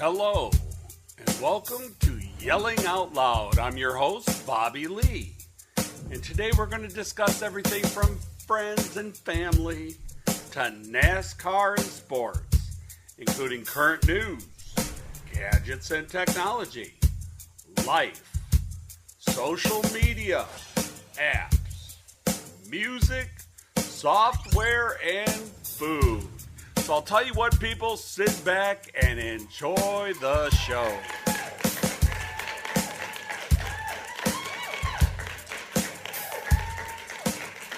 Hello, and welcome to Yelling Out Loud. I'm your host, Bobby Lee. And today we're going to discuss everything from friends and family to NASCAR and sports, including current news, gadgets and technology, life, social media, apps, music, software, and food. So I'll tell you what, people, sit back and enjoy the show.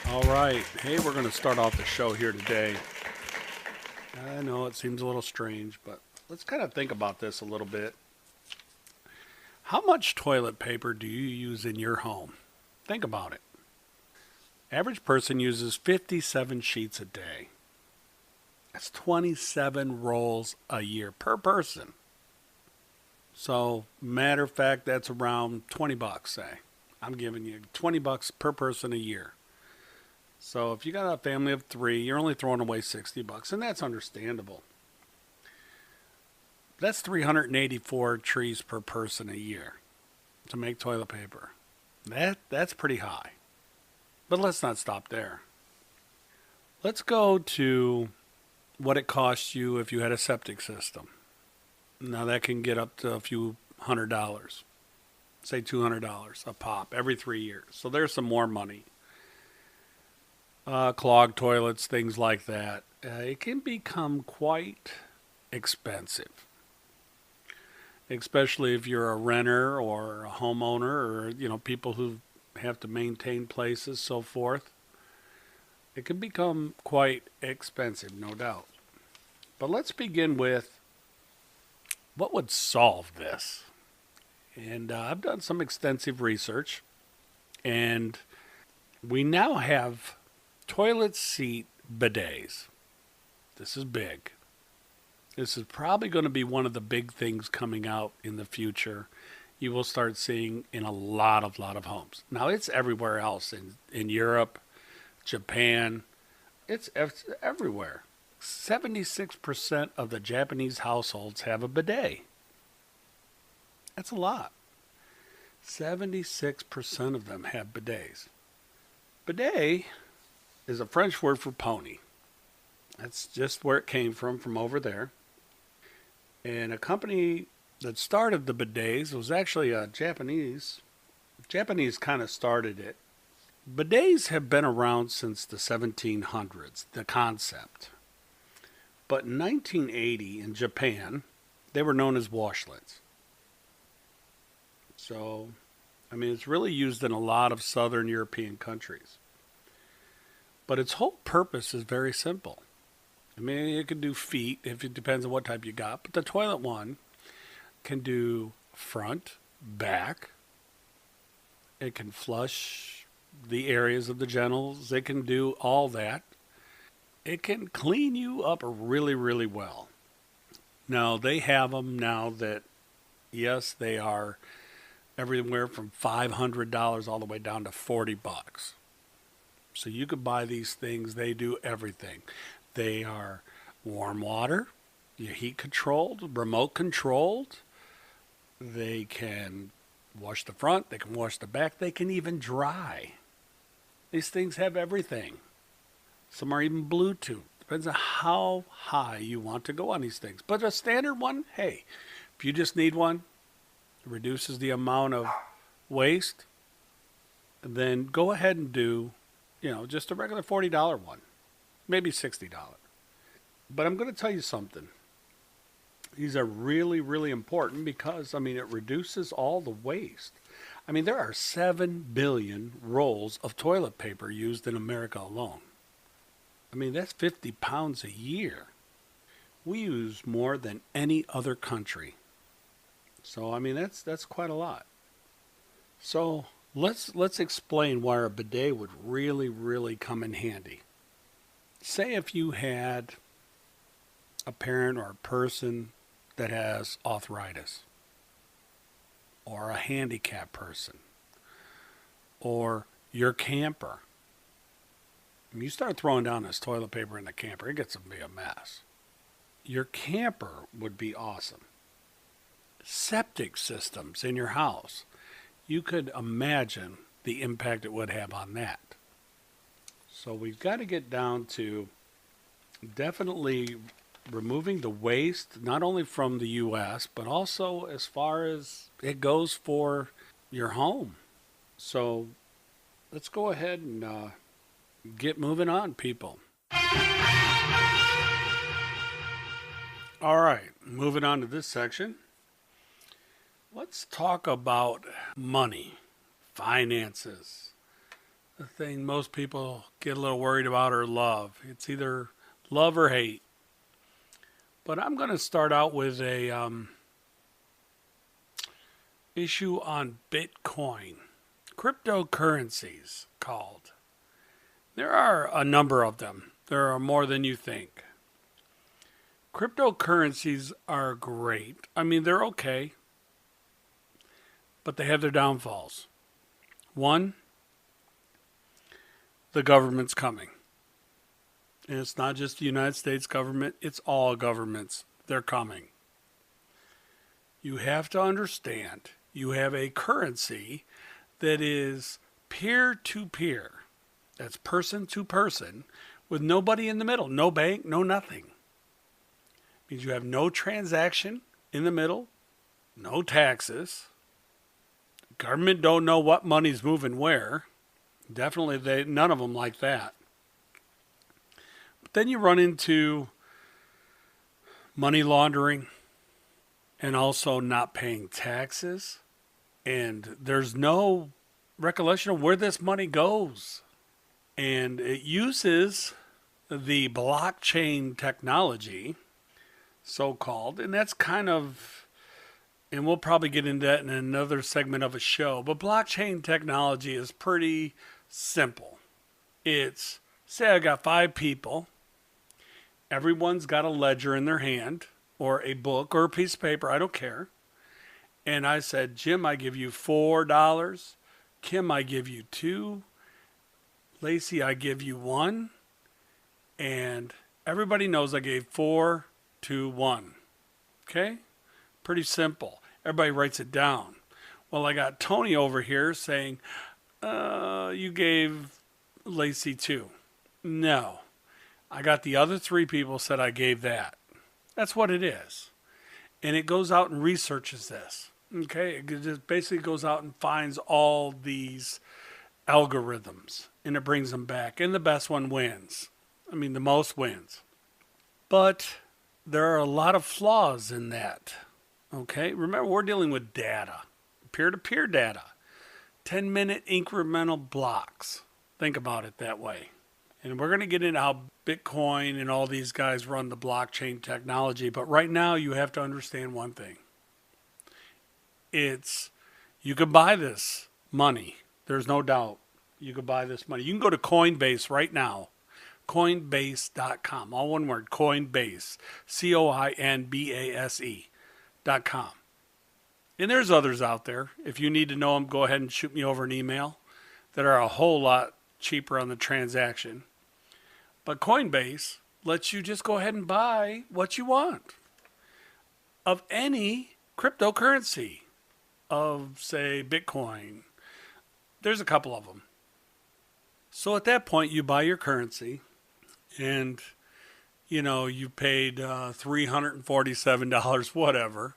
All right. Hey, we're going to start off the show here today. I know it seems a little strange, but let's kind of think about this a little bit. How much toilet paper do you use in your home? Think about it. Average person uses 57 sheets a day. That's 27 rolls a year per person. So, matter of fact, that's around $20, say. I'm giving you $20 per person a year. So, if you got a family of 3, you're only throwing away $60, and that's understandable. That's 384 trees per person a year to make toilet paper. That's pretty high. But let's not stop there. Let's go to what it costs you if you had a septic system. Now that can get up to a few $100. Say $200 a pop every 3 years. So there's some more money. Clogged toilets, things like that. It can become quite expensive. Especially if you're a renter or a homeowner or, people who have to maintain places, so forth. It can become quite expensive, no doubt. But let's begin with what would solve this. And I've done some extensive research, and we now have toilet seat bidets. This is big. This is probably going to be one of the big things coming out in the future. You will start seeing in a lot of homes. Now, it's everywhere else in Europe, Japan. It's everywhere. 76% of the Japanese households have a bidet. That's a lot. 76% of them have bidets. Bidet is a French word for pony. That's just where it came from over there. And a company that started the bidets was actually a Japanese. Japanese kind of started it. Bidets have been around since the 1700s, the concept. But in 1980 in Japan, they were known as washlets. So, it's really used in a lot of southern European countries. But its whole purpose is very simple. It can do feet, if it depends on what type you got. But the toilet one can do front, back. It can flush the areas of the genitals. It can do all that. It can clean you up really, really well. Now, they have them now that, yes, they are everywhere from $500 all the way down to $40. So you could buy these things. They do everything. They are warm water, heat controlled, remote controlled. They can wash the front. They can wash the back. They can even dry. These things have everything. Some are even Bluetooth. Depends on how high you want to go on these things. But a standard one, hey, if you just need one, it reduces the amount of waste, then go ahead and do, just a regular $40 one. Maybe $60. But I'm going to tell you something. These are really, really important because, it reduces all the waste. There are 7 billion rolls of toilet paper used in America alone. That's 50 pounds a year. We use more than any other country. So, that's quite a lot. So, let's explain why a bidet would really, really come in handy. Say if you had a parent or a person that has arthritis, or a handicapped person, or your camper. When you start throwing down this toilet paper in the camper, it gets to be a mess. Your camper would be awesome. septic systems in your house. You could imagine the impact it would have on that. So we've got to get down to definitely removing the waste, not only from the U.S., but also as far as it goes for your home. So let's go ahead and get moving on, people. All right, moving on to this section. Let's talk about money, finances. The thing most people get a little worried about or love. It's either love or hate. But I'm going to start out with a issue on Bitcoin. Cryptocurrencies called. There are a number of them. There are more than you think. Cryptocurrencies are great. I mean, they're okay. But they have their downfalls. One, the government's coming. And it's not just the United States government, it's all governments. They're coming. You have to understand, you have a currency that is peer-to-peer. That's person to person with nobody in the middle. No bank, no nothing. It means you have no transaction in the middle, no taxes. The government don't know what money's moving where. Definitely none of them like that. But then you run into money laundering and also not paying taxes. And there's no recollection of where this money goes. And it uses the blockchain technology, so-called, and that's kind of, and we'll probably get into that in another segment of a show, but blockchain technology is pretty simple. It's, say I got 5 people, everyone's got a ledger in their hand, or a book, or a piece of paper, I don't care, and I said, Jim, I give you $4, Kim, I give you 2, Lacey, I give you 1, and everybody knows I gave 4, 2, 1. Okay? Pretty simple. Everybody writes it down. Well, I got Tony over here saying, you gave Lacey 2. No. I got the other 3 people said I gave that. That's what it is. And it goes out and researches this. Okay? It just basically goes out and finds all these algorithms. And it brings them back. And the best one wins. I mean, the most wins. But there are a lot of flaws in that. Okay? Remember, we're dealing with data. Peer-to-peer data. 10-minute incremental blocks. Think about it that way. And we're going to get into how Bitcoin and all these guys run the blockchain technology. But right now, you have to understand one thing. You can buy this money. There's no doubt. You can buy this money. You can go to Coinbase right now. Coinbase.com. All one word. Coinbase. Coinbase.com. And there's others out there. If you need to know them, go ahead and shoot me over an email that are a whole lot cheaper on the transaction. But Coinbase lets you just go ahead and buy what you want of any cryptocurrency, of, say, Bitcoin. There's a couple of them. So at that point, you buy your currency, and, you paid $347, whatever,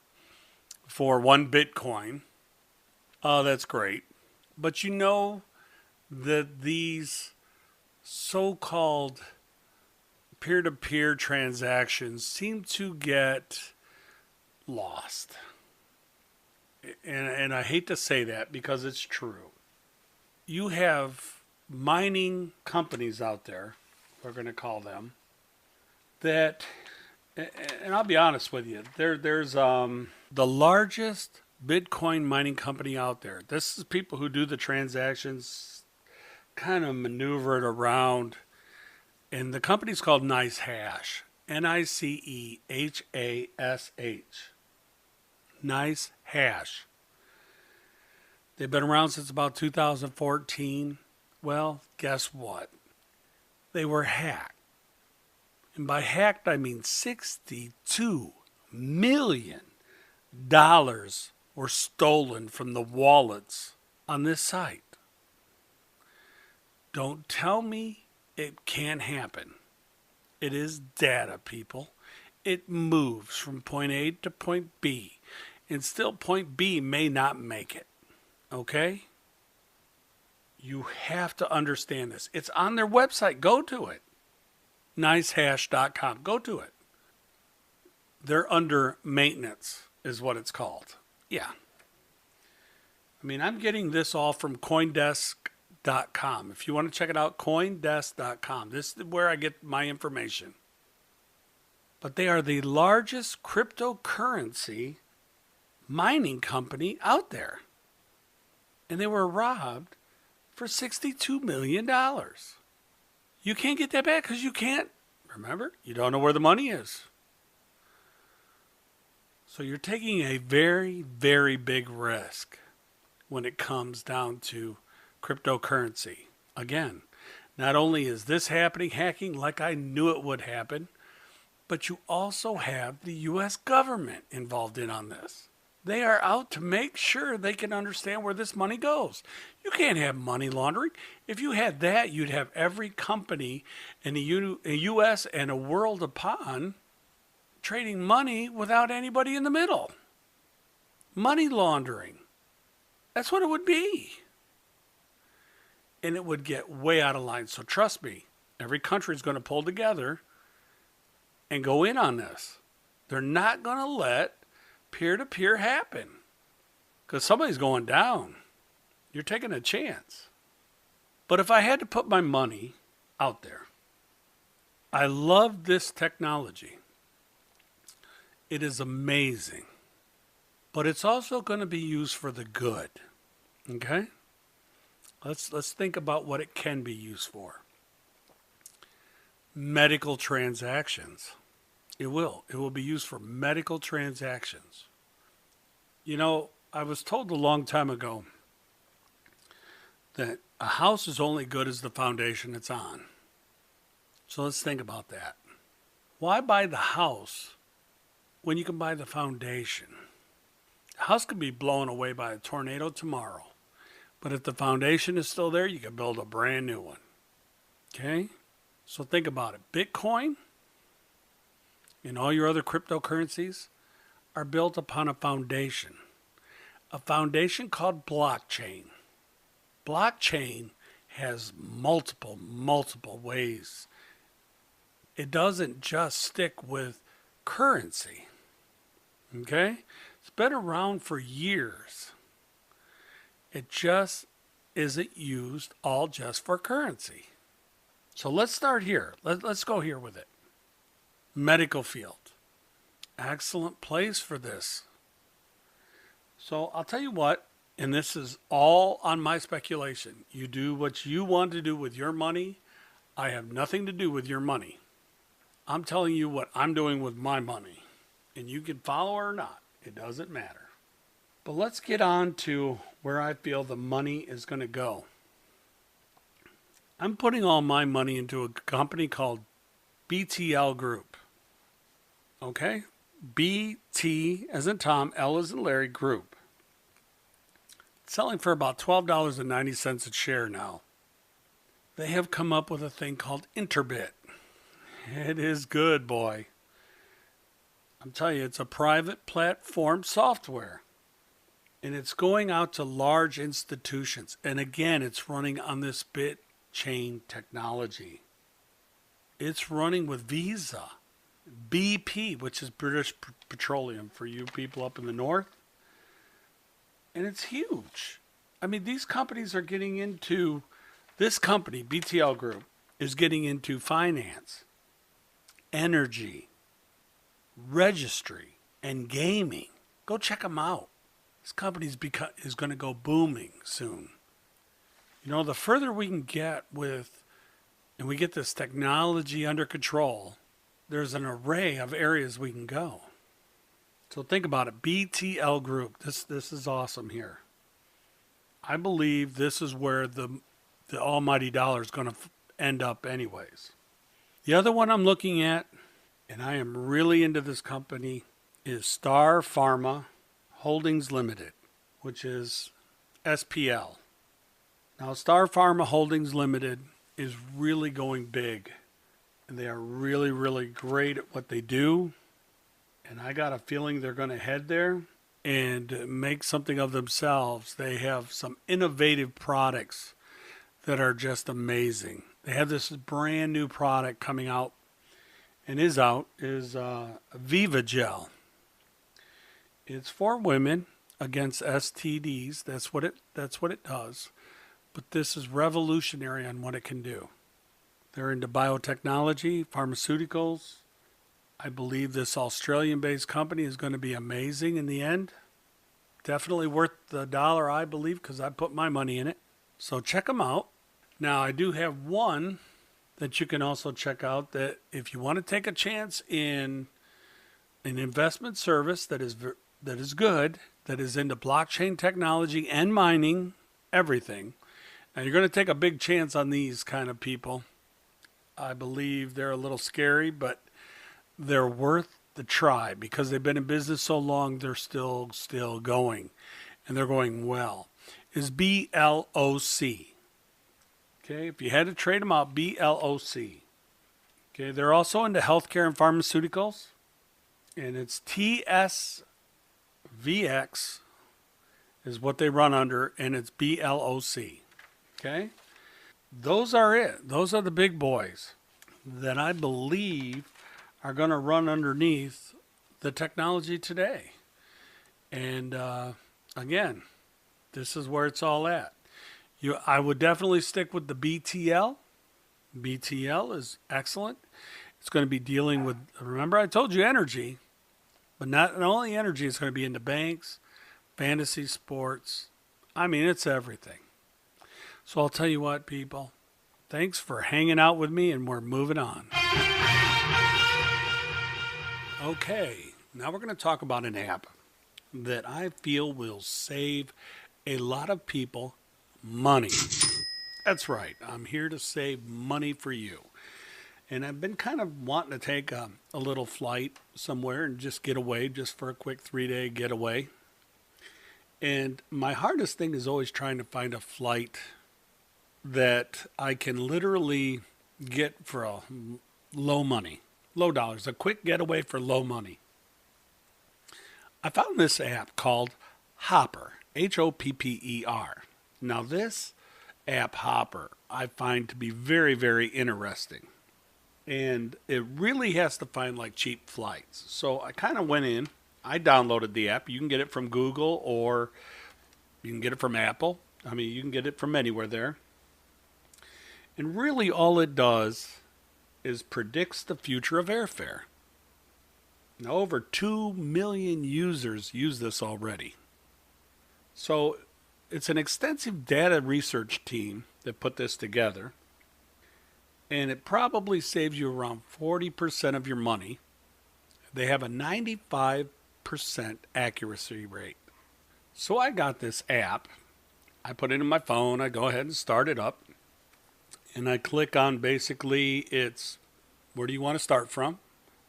for 1 Bitcoin. That's great. But you know that these so-called peer-to-peer transactions seem to get lost. And I hate to say that because it's true. You have mining companies out there, we're going to call them, that, and I'll be honest with you, there's the largest Bitcoin mining company out there. This is people who do the transactions, kind of maneuver it around, and the company's called NiceHash, NiceHash. NiceHash. They've been around since about 2014. Well, guess what? They were hacked. And by hacked, I mean 62 million dollars were stolen from the wallets on this site. Don't tell me it can't happen. It is data, people. It moves from point A to point B, and still point B may not make it. Okay? You have to understand this. It's on their website. Go to it. Nicehash.com. Go to it. They're under maintenance, is what it's called. Yeah. I mean, I'm getting this all from Coindesk.com. If you want to check it out, Coindesk.com. This is where I get my information. But they are the largest cryptocurrency mining company out there. And they were robbed for $62 million. You can't get that back because you can't. Remember, you don't know where the money is. So you're taking a very, very big risk when it comes down to cryptocurrency. Again, not only is this hacking like I knew it would happen, but you also have the U.S. government involved in on this. They are out to make sure they can understand where this money goes. You can't have money laundering. If you had that, you'd have every company in the U.S. and a world upon trading money without anybody in the middle. Money laundering. That's what it would be. And it would get way out of line. So trust me, every country is going to pull together and go in on this. They're not going to let peer-to-peer happen because somebody's going down. You're taking a chance. But if I had to put my money out there, I love this technology. It is amazing. But it's also going to be used for the good. Okay? Let's think about what it can be used for. Medical transactions. It will. It will be used for medical transactions. You know, I was told a long time ago that a house is only good as the foundation it's on. So let's think about that. Why buy the house when you can buy the foundation? The house could be blown away by a tornado tomorrow. But if the foundation is still there, you can build a brand new one. Okay? So think about it. Bitcoin and all your other cryptocurrencies are built upon a foundation called blockchain. Blockchain has multiple ways. It doesn't just stick with currency. Okay? It's been around for years. It just isn't used all just for currency. So let's start here. Let's go here with it. Medical field. Excellent place for this. So I'll tell you what, and this is all on my speculation. You do what you want to do with your money. I have nothing to do with your money. I'm telling you what I'm doing with my money. And you can follow or not. It doesn't matter. But let's get on to where I feel the money is going to go. I'm putting all my money into a company called BTL Group. Okay? BT as in Tom, L as in Larry Group. It's selling for about $12.90 a share now. They have come up with a thing called Interbit. It is good, boy. I'm telling you, it's a private platform software. And it's going out to large institutions. And again, it's running on this BitChain technology. It's running with Visa, BP, which is British Petroleum for you people up in the north. And it's huge. I mean, these companies are getting into, this company, BTL Group, is getting into finance, energy, registry, and gaming. Go check them out. This company is going to go booming soon. You know, the further we can get with, and we get this technology under control, there's an array of areas we can go. So think about it. BTL Group. This is awesome here. I believe this is where the almighty dollar is going to end up anyways. The other one I'm looking at, and I am really into this company, is Star Pharma Holdings Limited, which is SPL. Now, Star Pharma Holdings Limited is really going big, and they are really, really great at what they do. And I got a feeling they're going to head there and make something of themselves. They have some innovative products that are just amazing. They have this brand new product coming out, and is Viva Gel. It's for women against STDs. That's what it does. But this is revolutionary on what it can do. They're into biotechnology, pharmaceuticals. I believe this Australian-based company is going to be amazing in the end. Definitely worth the dollar, I believe, because I put my money in it. So check them out. Now, I do have one that you can also check out, that if you want to take a chance in an investment service that is good, that is into blockchain technology and mining, everything. Now, you're going to take a big chance on these kind of people. I believe they're a little scary, but they're worth the try because they've been in business so long. They're still going, and they're going well. Is BLOC. Okay, if you had to trade them out, BLOC. Okay, they're also into healthcare and pharmaceuticals, and it's TSVX is what they run under, and it's BLOC. Okay, those are it. Those are the big boys that I believe are going to run underneath the technology today. And again, this is where it's all at. I would definitely stick with the BTL. BTL is excellent. It's going to be dealing with, remember I told you energy, but not only energy, it's going to be into banks, fantasy sports. I mean, it's everything. So I'll tell you what, people. Thanks for hanging out with me, and we're moving on. Okay, now we're going to talk about an app that I feel will save a lot of people money. That's right. I'm here to save money for you. And I've been kind of wanting to take a little flight somewhere and just get away, just for a quick 3-day getaway. And my hardest thing is always trying to find a flight that I can literally get for a low money, low dollars, a quick getaway for low money. I found this app called Hopper, Hopper. Now this app Hopper I find to be very, very interesting. And it really has to find like cheap flights. So I kind of went in, I downloaded the app. You can get it from Google or you can get it from Apple. I mean, you can get it from anywhere there. And really all it does is predicts the future of airfare. Now over 2 million users use this already. So it's an extensive data research team that put this together. And it probably saves you around 40% of your money. They have a 95% accuracy rate. So I got this app. I put it in my phone. I go ahead and start it up. And I click on basically it's, where do you want to start from?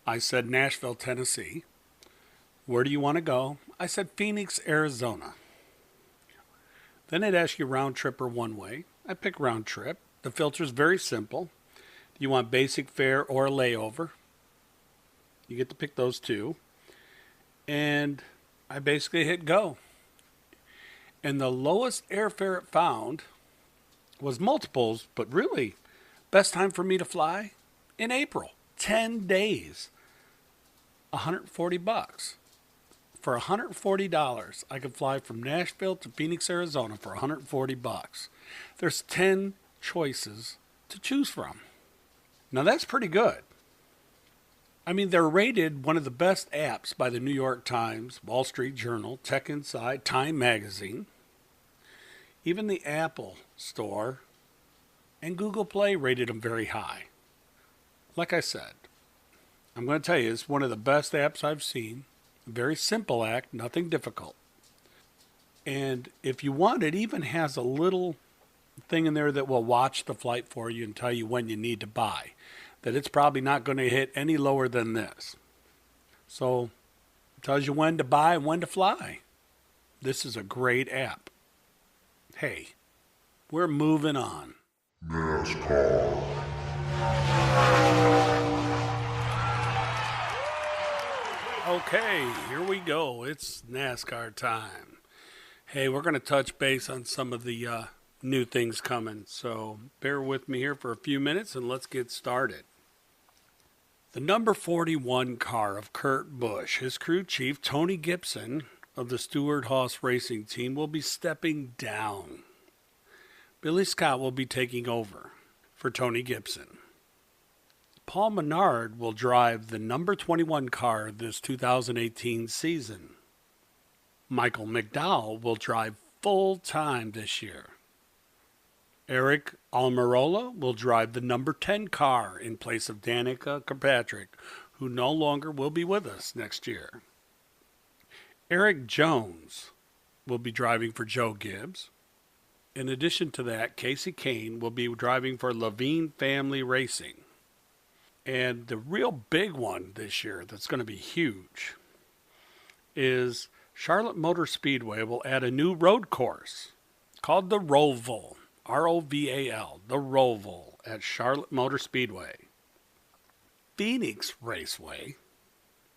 I said Nashville, Tennessee. Where do you want to go? I said Phoenix, Arizona. Then it asks you round trip or one way. I pick round trip. The filter is very simple. Do you want basic fare or a layover? You get to pick those two. And I basically hit go. And the lowest airfare it found was multiples, but really, best time for me to fly in April. 10 days. $140. For $140, I could fly from Nashville to Phoenix, Arizona for $140. There's 10 choices to choose from. Now that's pretty good. I mean, they're rated one of the best apps by the New York Times, Wall Street Journal, Tech Inside, Time Magazine. Even the Apple Store and Google Play rated them very high. Like I said, I'm going to tell you, it's one of the best apps I've seen. Very simple app, nothing difficult. And if you want, it even has a little thing in there that will watch the flight for you and tell you when you need to buy. That it's probably not going to hit any lower than this. So it tells you when to buy and when to fly. This is a great app. Hey, we're moving on. Nascar. Okay, here we go. It's NASCAR time. Hey, we're going to touch base on some of the new things coming. So bear with me here for a few minutes and let's get started. The number 41 car of Kurt Busch, his crew chief Tony Gibson of the Stewart-Haas Racing Team will be stepping down. Billy Scott will be taking over for Tony Gibson. Paul Menard will drive the number 21 car this 2018 season. Michael McDowell will drive full-time this year. Eric Almirola will drive the number 10 car in place of Danica Kirkpatrick, who no longer will be with us next year. Eric Jones will be driving for Joe Gibbs. In addition to that, Casey Kane will be driving for Levine Family Racing. And the real big one this year that's going to be huge is Charlotte Motor Speedway will add a new road course called the Roval, R-O-V-A-L, the Roval at Charlotte Motor Speedway. Phoenix Raceway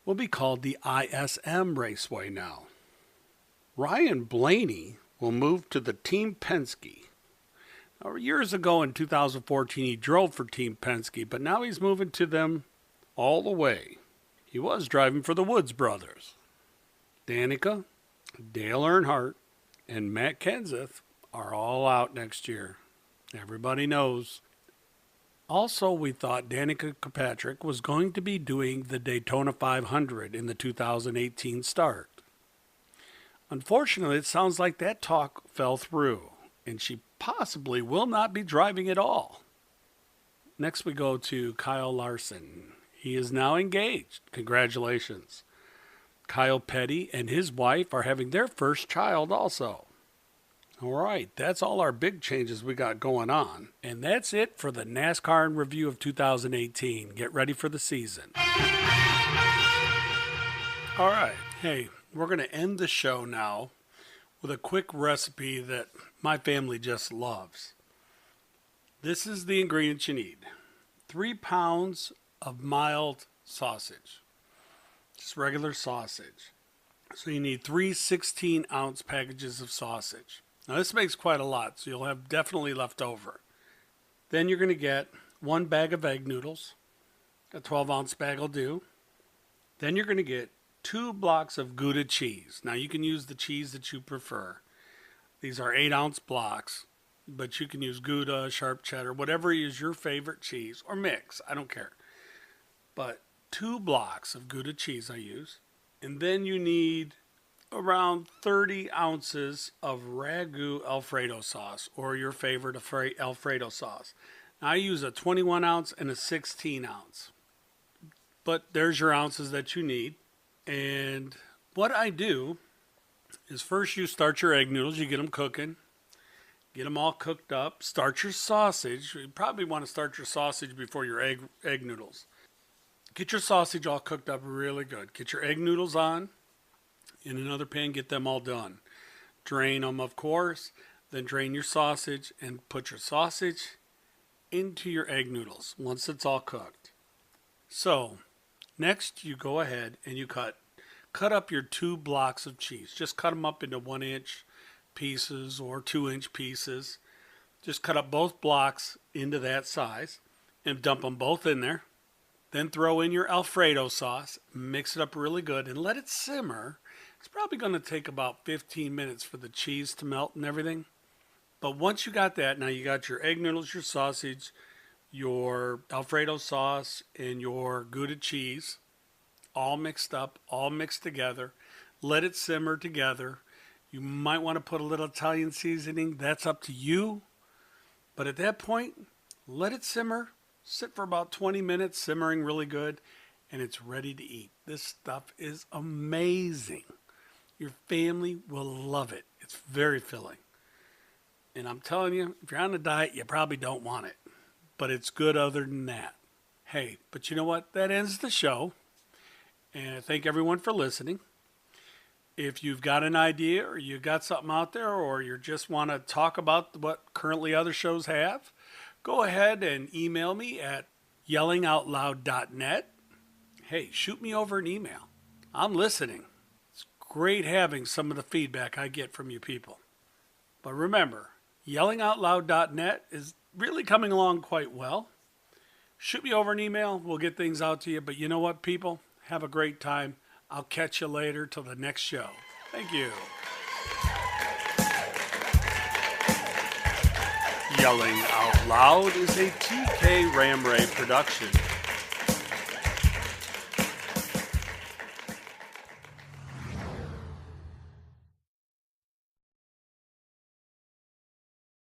will be called the ISM Raceway now. Ryan Blaney will move to the Team Penske. Now, years ago in 2014, he drove for Team Penske, but now he's moving to them all the way. He was driving for the Woods brothers. Danica, Dale Earnhardt, and Matt Kenseth are all out next year. Everybody knows. Also, we thought Danica Kirkpatrick was going to be doing the Daytona 500 in the 2018 start. Unfortunately, it sounds like that talk fell through, and she possibly will not be driving at all. Next we go to Kyle Larson. He is now engaged. Congratulations. Kyle Petty and his wife are having their first child also. All right, that's all our big changes we got going on. And that's it for the NASCAR in review of 2018. Get ready for the season. All right, hey, we're going to end the show now with a quick recipe that my family just loves. This is the ingredients you need. 3 pounds of mild sausage. Just regular sausage. So you need 3 16-ounce packages of sausage. Now this makes quite a lot, so you'll have definitely left over. Then you're going to get 1 bag of egg noodles. A 12-ounce bag will do. Then you're going to get 2 blocks of Gouda cheese. Now you can use the cheese that you prefer. These are 8-ounce blocks, but you can use Gouda, sharp cheddar, whatever is your favorite cheese, or mix, I don't care. But 2 blocks of Gouda cheese I use. And then you need around 30 ounces of Ragu Alfredo sauce, or your favorite Alfredo sauce. Now I use a 21 ounce and a 16 ounce. But there's your ounces that you need. And what I do is first you start your egg noodles, you get them cooking. Get them all cooked up. Start your sausage. You probably want to start your sausage before your egg noodles. Get your sausage all cooked up really good. Get your egg noodles on. In another pan, get them all done. Drain them, of course. Then drain your sausage and put your sausage into your egg noodles once it's all cooked. So, next you go ahead and you cut up your 2 blocks of cheese. Just cut them up into 1-inch pieces or 2-inch pieces. Just cut up both blocks into that size and dump them both in there. Then throw in your Alfredo sauce, mix it up really good, and let it simmer. It's probably going to take about 15 minutes for the cheese to melt and everything. But once you got that, now you got your egg noodles, your sausage, your Alfredo sauce, and your Gouda cheese all mixed up, all mixed together. Let it simmer together. You might want to put a little Italian seasoning. That's up to you. But at that point, let it simmer. Sit for about 20 minutes, simmering really good, and it's ready to eat. This stuff is amazing. Your family will love it. It's very filling. And I'm telling you, if you're on a diet, you probably don't want it. But it's good other than that. Hey, but you know what? That ends the show. And I thank everyone for listening. If you've got an idea or you got something out there or you just want to talk about what currently other shows have, go ahead and email me at yellingoutloud.net. Hey, shoot me over an email. I'm listening. It's great having some of the feedback I get from you people. But remember, yellingoutloud.net is really coming along quite well. Shoot me over an email. We'll get things out to you. But you know what, people? Have a great time. I'll catch you later till the next show. Thank you. Yelling Out Loud is a TK Ramray production.